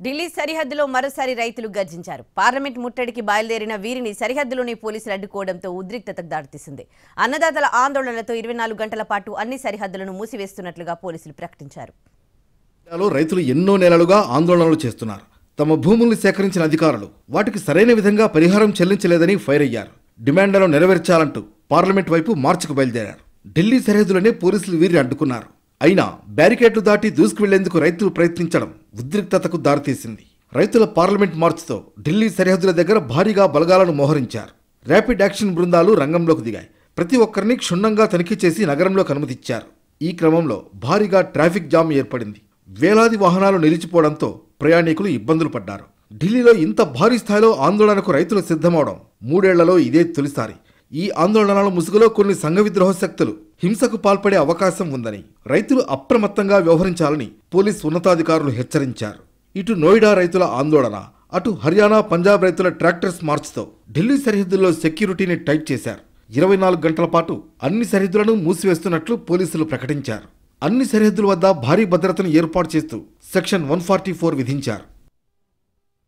ఢిల్లీ సరిహద్దులో మరోసారి రైతులు గర్జించారు. పార్లమెంట్ ముట్టడికి బయలుదేరిన వీరిని సరిహద్దులోని పోలీసులు అడ్డుకోవడంతో ఉద్రిక్తతకు దారితీసింది. అన్నదాతల ఆందోళనలతో 24 గంటల పాటు అన్ని సరిహద్దులను మూసివేస్తున్నట్లుగా పోలీసులు ప్రకటించారు. రైతులు ఎన్నో నెలలుగా ఆందోళనలు చేస్తున్నారు. తమ భూముల్ని సేకరించిన అధికారులు వాటికి సరైన విధంగా పరిహారం చెల్లించలేదని ఫైర్ అయ్యారు. డిమాండ్లను నెరవేర్చాలంటూ పార్లమెంట్ వైపు మార్చుకు బయలుదేరారు. ఢిల్లీ సరిహద్దులోనే పోలీసులు వీరిని అడ్డుకున్నారు. అయినా బ్యారికేడ్లు దాటి దూసుకువెళ్లేందుకు రైతులు ప్రయత్నించడం ఉద్రిక్తతకు దారితీసింది. రైతుల పార్లమెంట్ మార్చుతో ఢిల్లీ సరిహద్దుల దగ్గర భారీగా బలగాలను మోహరించారు. ర్యాపిడ్ యాక్షన్ బృందాలు రంగంలోకి దిగాయి. ప్రతి ఒక్కరిని క్షుణ్ణంగా తనిఖీ చేసి నగరంలోకి అనుమతిచ్చారు. ఈ క్రమంలో భారీగా ట్రాఫిక్ జామ్ ఏర్పడింది. వేలాది వాహనాలు నిలిచిపోవడంతో ప్రయాణికులు ఇబ్బందులు పడ్డారు. ఢిల్లీలో ఇంత భారీ స్థాయిలో ఆందోళనకు రైతులు సిద్ధమవడం 3 ఏళ్లలో ఇదే తొలిసారి. ఈ ఆందోళనల ముసుగులో కొన్ని సంఘ విద్రోహ శక్తులు హింసకు పాల్పడే అవకాశం ఉందని రైతులు అప్రమత్తంగా వ్యవహరించాలని పోలీస్ ఉన్నతాధికారులు హెచ్చరించారు. ఇటు నోయిడా రైతుల ఆందోళన, అటు హర్యానా, పంజాబ్ రైతుల ట్రాక్టర్స్ మార్చ్తో ఢిల్లీ సరిహద్దుల్లో సెక్యూరిటీని టైట్ చేశారు. 24 గంటల పాటు అన్ని సరిహద్దులను మూసివేస్తున్నట్లు పోలీసులు ప్రకటించారు. అన్ని సరిహద్దుల వద్ద భారీ భద్రతను ఏర్పాటు చేస్తూ సెక్షన్ 144 విధించారు.